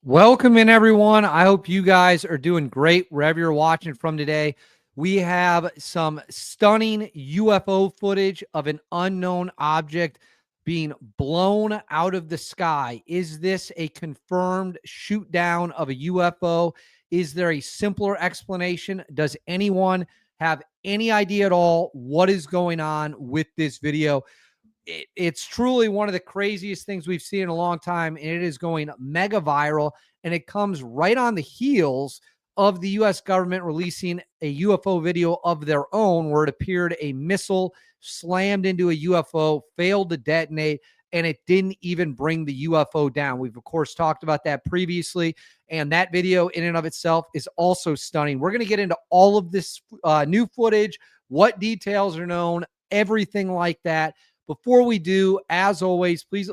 Welcome in, everyone. I hope you guys are doing great wherever you're watching from today. We have some stunning UFO footage of an unknown object being blown out of the sky. Is this a confirmed shoot down of a UFO? Is there a simpler explanation? Does anyone have any idea at all what is going on with this video? It's truly one of the craziest things we've seen in a long time, and it is going mega viral. And it comes right on the heels of the U.S. government releasing a UFO video of their own, where it appeared a missile slammed into a UFO, failed to detonate, and it didn't even bring the UFO down. We've, of course, talked about that previously, and that video in and of itself is also stunning. We're going to get into all of this new footage, what details are known, everything like that. Before we do, as always, please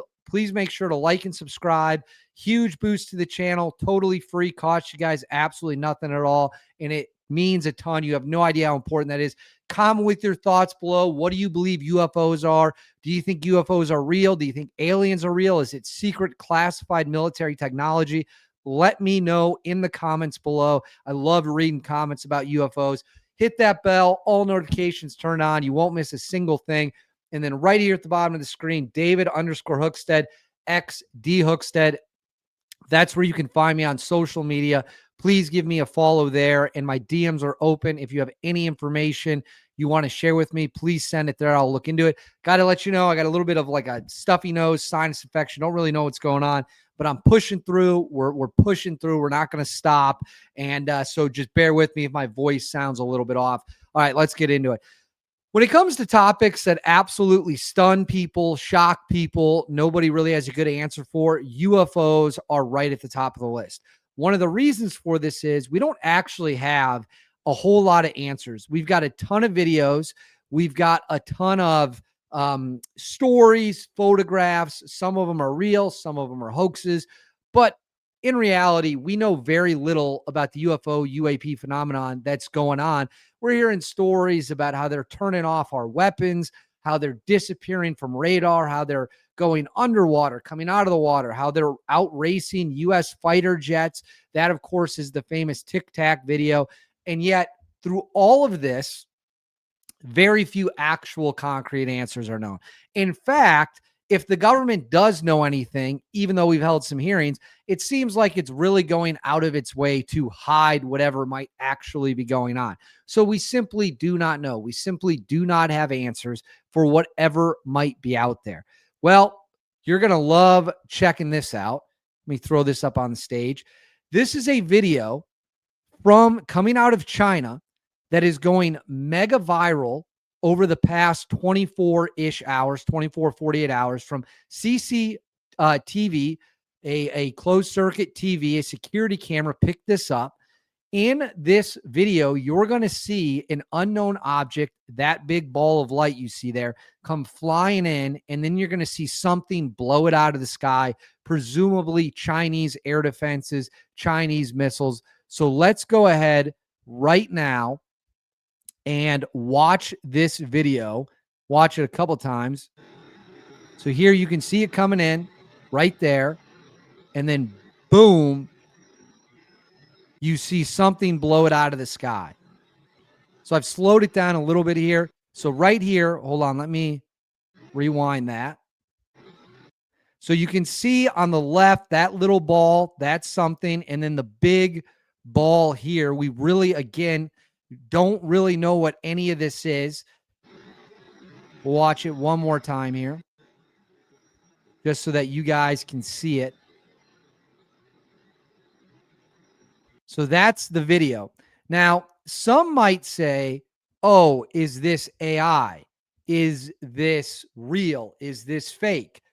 make sure to like and subscribe. Huge boost to the channel, totally free, costs you guys absolutely nothing at all, and it means a ton. You have no idea how important that is. Comment with your thoughts below. What do you believe UFOs are? Do you think UFOs are real? Do you think aliens are real? Is it secret classified military technology? Let me know in the comments below. I love reading comments about UFOs. Hit that bell, all notifications turned on. You won't miss a single thing. And then right here at the bottom of the screen, David_Hookstead, XD Hookstead. That's where you can find me on social media. Please give me a follow there, and my DMs are open. If you have any information you want to share with me, please send it there. I'll look into it. Got to let you know, I got a little bit of like a stuffy nose, sinus infection. Don't really know what's going on, but I'm pushing through. We're pushing through. We're not going to stop. And so just bear with me if my voice sounds a little bit off. All right, let's get into it. When it comes to topics that absolutely stun people, shock people, nobody really has a good answer for, UFOs are right at the top of the list. One of the reasons for this is we don't actually have a whole lot of answers. We've got a ton of videos. We've got a ton of stories, photographs. Some of them are real. Some of them are hoaxes. But in reality, we know very little about the UFO UAP phenomenon that's going on. We're hearing stories about how they're turning off our weapons, how they're disappearing from radar, how they're going underwater, coming out of the water, how they're outracing U.S. fighter jets. That, of course, is the famous Tic Tac video. And yet, through all of this, very few actual concrete answers are known. In fact, if the government does know anything, even though we've held some hearings, it seems like it's really going out of its way to hide whatever might actually be going on. So we simply do not know. We simply do not have answers for whatever might be out there. Well, you're going to love checking this out. Let me throw this up on the stage. This is a video from coming out of China that is going mega viral over the past 24-ish hours, 24, 48 hours from CCTV, a closed circuit TV, a security camera picked this up. In this video, you're going to see an unknown object, that big ball of light you see there, come flying in, and then you're going to see something blow it out of the sky, presumably Chinese air defenses, Chinese missiles. So let's go ahead right now and watch this video. Watch it a couple times. So here you can see it coming in right there. And then boom, you see something blow it out of the sky. So I've slowed it down a little bit here. So right here, hold on, let me rewind that. So you can see on the left, that little ball, that's something. And then the big ball here, we really, again, don't really know what any of this is. We'll watch it one more time here, just so that you guys can see it. So that's the video. Now, some might say, oh, is this AI? Is this real? Is this fake?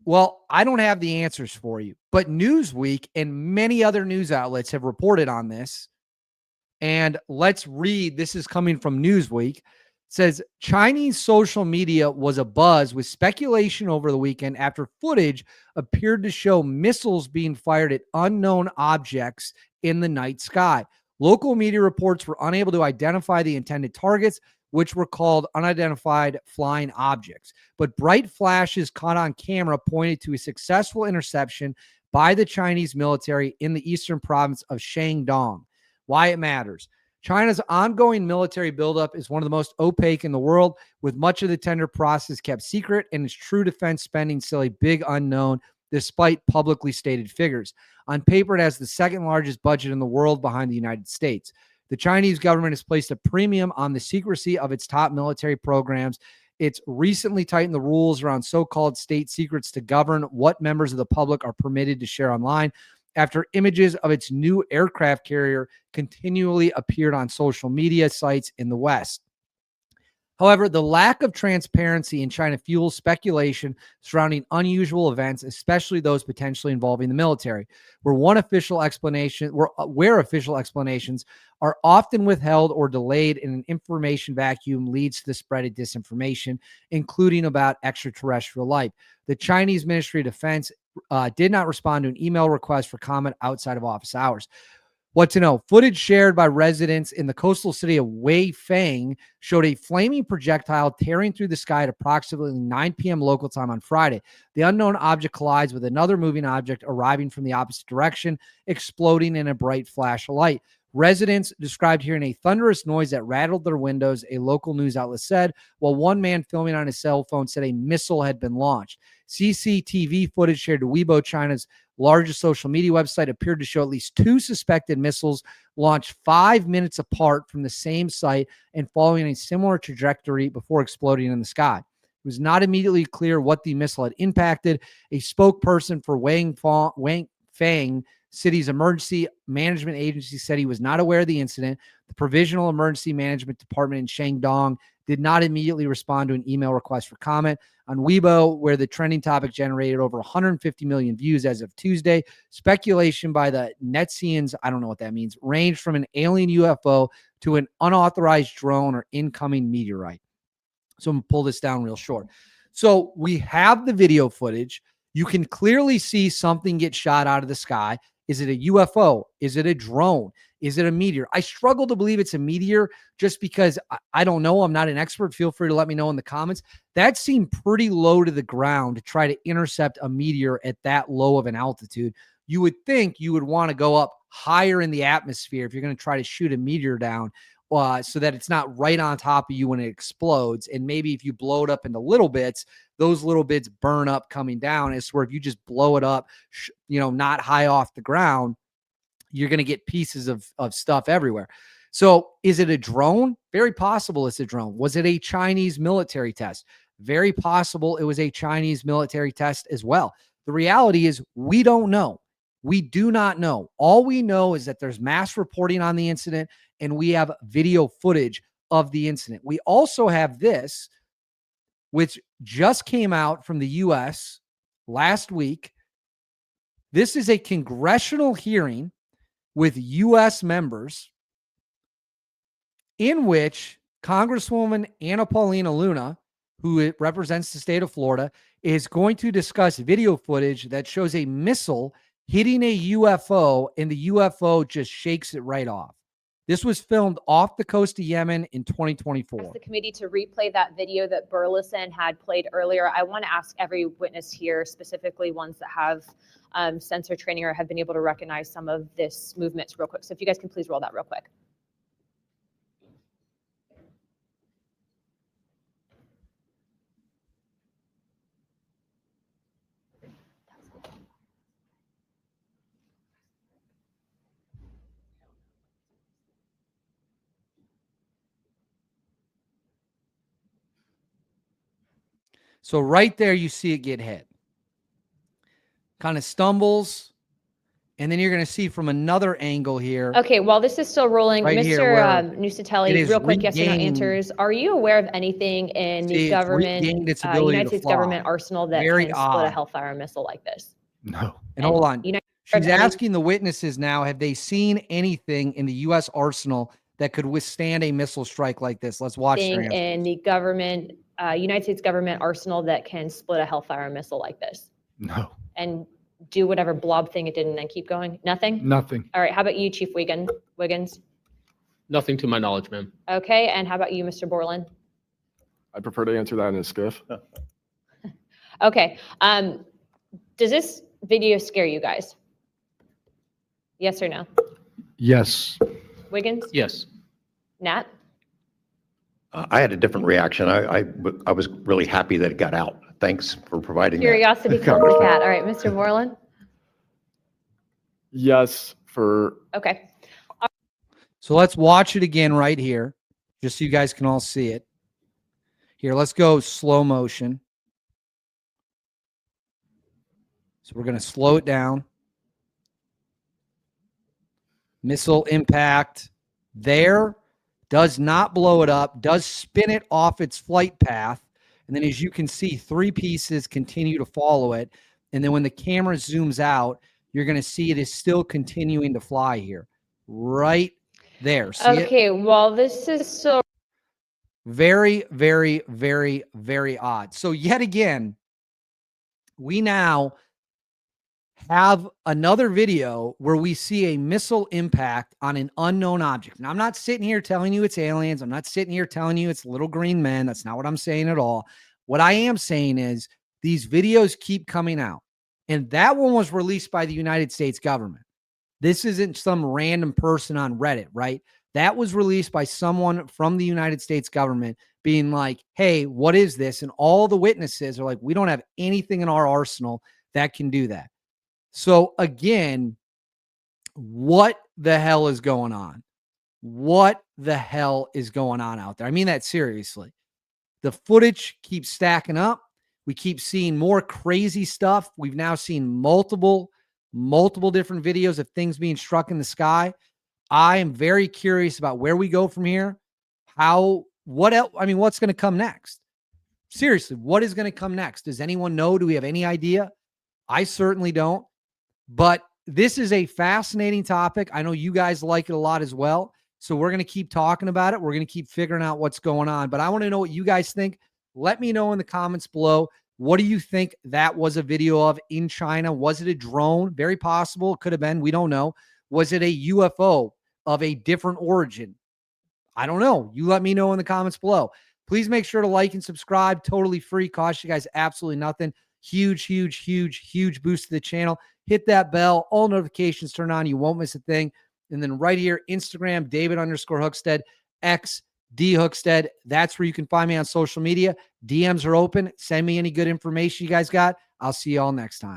Well, I don't have the answers for you, but Newsweek and many other news outlets have reported on this. And let's read. This is coming from Newsweek. It says Chinese social media was abuzz with speculation over the weekend after footage appeared to show missiles being fired at unknown objects in the night sky. Local media reports were unable to identify the intended targets, which were called unidentified flying objects. But bright flashes caught on camera pointed to a successful interception by the Chinese military in the eastern province of Shandong. Why it matters. China's ongoing military buildup is one of the most opaque in the world, with much of the tender process kept secret and its true defense spending still a big unknown, despite publicly stated figures. On paper, it has the second largest budget in the world behind the United States. The Chinese government has placed a premium on the secrecy of its top military programs. It's recently tightened the rules around so-called state secrets to govern what members of the public are permitted to share online, after images of its new aircraft carrier continually appeared on social media sites in the West. However, the lack of transparency in China fuels speculation surrounding unusual events, especially those potentially involving the military, where official explanations are often withheld or delayed, and an information vacuum leads to the spread of disinformation, including about extraterrestrial life. The Chinese Ministry of Defense did not respond to an email request for comment outside of office hours. What to know? Footage shared by residents in the coastal city of Weifang showed a flaming projectile tearing through the sky at approximately 9 p.m. local time on Friday. The unknown object collides with another moving object arriving from the opposite direction, exploding in a bright flash of light. Residents described hearing a thunderous noise that rattled their windows, a local news outlet said, while one man filming on his cell phone said a missile had been launched. CCTV footage shared to Weibo, China's largest social media website, appeared to show at least 2 suspected missiles launched 5 minutes apart from the same site and following a similar trajectory before exploding in the sky. It was not immediately clear what the missile had impacted. A spokesperson for Weifang City's emergency management agency said he was not aware of the incident. The Provisional Emergency Management Department in Shandong did not immediately respond to an email request for comment. On Weibo, where the trending topic generated over 150 million views as of Tuesday, speculation by the Netzians, I don't know what that means, ranged from an alien UFO to an unauthorized drone or incoming meteorite. So I'm going to pull this down real short. So we have the video footage. You can clearly see something get shot out of the sky. Is it a UFO? Is it a drone? Is it a meteor? I struggle to believe it's a meteor just because I don't know. I'm not an expert. Feel free to let me know in the comments. That seemed pretty low to the ground to try to intercept a meteor at that low of an altitude. You would think you would want to go up higher in the atmosphere if you're going to try to shoot a meteor down, so that it's not right on top of you when it explodes. And maybe if you blow it up into little bits, those little bits burn up coming down. It's where if you just blow it up, not high off the ground, you're going to get pieces of stuff everywhere. So is it a drone? Very possible it's a drone. Was it a Chinese military test? Very possible it was a Chinese military test as well. The reality is we don't know. We do not know. All we know is that there's mass reporting on the incident and we have video footage of the incident. We also have this, which just came out from the U.S. last week. This is a congressional hearing with U.S. members in which Congresswoman Anna Paulina Luna, who represents the state of Florida, is going to discuss video footage that shows a missile hitting a UFO, and the UFO just shakes it right off. This was filmed off the coast of Yemen in 2024. Ask the committee to replay that video that Burleson had played earlier. I want to ask every witness here, specifically ones that have sensor training or have been able to recognize some of this movements real quick. So if you guys can please roll that real quick. So right there, you see it get hit. Kind of stumbles. And then you're going to see from another angle here. Okay, while this is still rolling, right Mr. Nusatelli, real quick, yes or no answers. Are you aware of anything in the government, United States government arsenal that can split a Hellfire missile like this? No. And hold on. She's asking the witnesses now, have they seen anything in the U.S. arsenal that could withstand a missile strike like this? Let's watch their answers. In the government, United States government arsenal that can split a Hellfire missile like this? No. And do whatever blob thing it did and then keep going? Nothing? Nothing. All right, how about you, Chief Wiggins? Nothing to my knowledge, ma'am. Okay, and how about you, Mr. Borland? I prefer to answer that in a skiff. Okay, does this video scare you guys? Yes or no? Yes. Wiggins? Yes. Nat? I had a different reaction. I was really happy that it got out. Thanks for providing that. Curiosity killed the Congressman. cat. All right, Mr. Moreland? Yes for Okay. So let's watch it again right here, just so you guys can all see it. Here, let's go slow motion. So we're going to slow it down. Missile impact there, does not blow it up, does spin it off its flight path. And then as you can see, 3 pieces continue to follow it. And then when the camera zooms out, you're going to see it is still continuing to fly here. Right there. See it? Okay, well, this is so Very, very, very, very odd. So yet again, we now have another video where we see a missile impact on an unknown object. Now, I'm not sitting here telling you it's aliens. I'm not sitting here telling you it's little green men. That's not what I'm saying at all. What I am saying is these videos keep coming out. And that one was released by the United States government. This isn't some random person on Reddit, right? That was released by someone from the United States government being like, hey, what is this? And all the witnesses are like, we don't have anything in our arsenal that can do that. So again, what the hell is going on? What the hell is going on out there? I mean that seriously. The footage keeps stacking up. We keep seeing more crazy stuff. We've now seen multiple different videos of things being struck in the sky. I am very curious about where we go from here. What else? I mean, what's going to come next? Seriously, what is going to come next? Does anyone know? Do we have any idea? I certainly don't. But this is a fascinating topic. I know you guys like it a lot as well. So we're going to keep talking about it. We're going to keep figuring out what's going on. But I want to know what you guys think. Let me know in the comments below. What do you think that was a video of in China? Was it a drone? Very possible. It could have been. We don't know. Was it a UFO of a different origin? I don't know. You let me know in the comments below. Please make sure to like and subscribe. Totally free. Cost you guys absolutely nothing. Huge, huge, huge, huge boost to the channel. Hit that bell. All notifications turn on. You won't miss a thing. And then right here, Instagram, David_Hookstead, X, D Hookstead. That's where you can find me on social media. DMs are open. Send me any good information you guys got. I'll see you all next time.